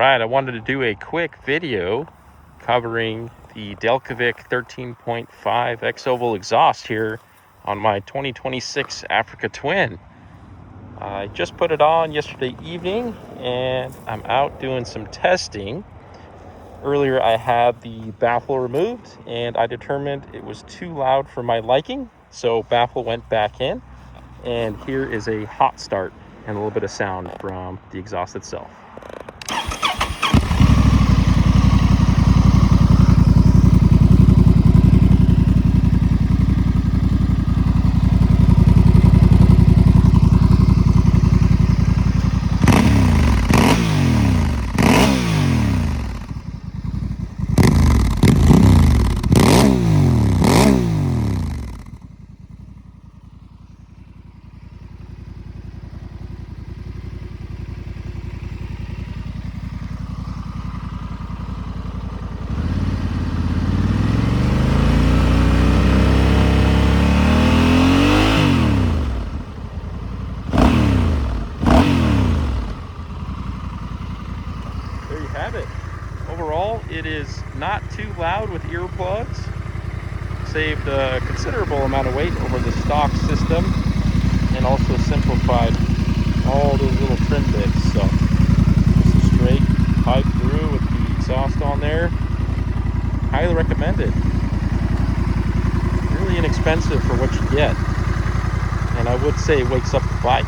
Right, I wanted to do a quick video covering the Delkevic 13.5 X-Oval exhaust here on my 2026 Africa Twin. I just put it on yesterday evening and I'm out doing some testing. Earlier I had the baffle removed and I determined it was too loud for my liking, so baffle went back in, and here is a hot start and a little bit of sound from the exhaust itself. There you have it. Overall, it is not too loud with earplugs. Saved a considerable amount of weight over the stock system and also simplified all those little trim bits. So just a straight pipe through with the exhaust on there. Highly recommended. Really inexpensive for what you get. And I would say it wakes up the bike.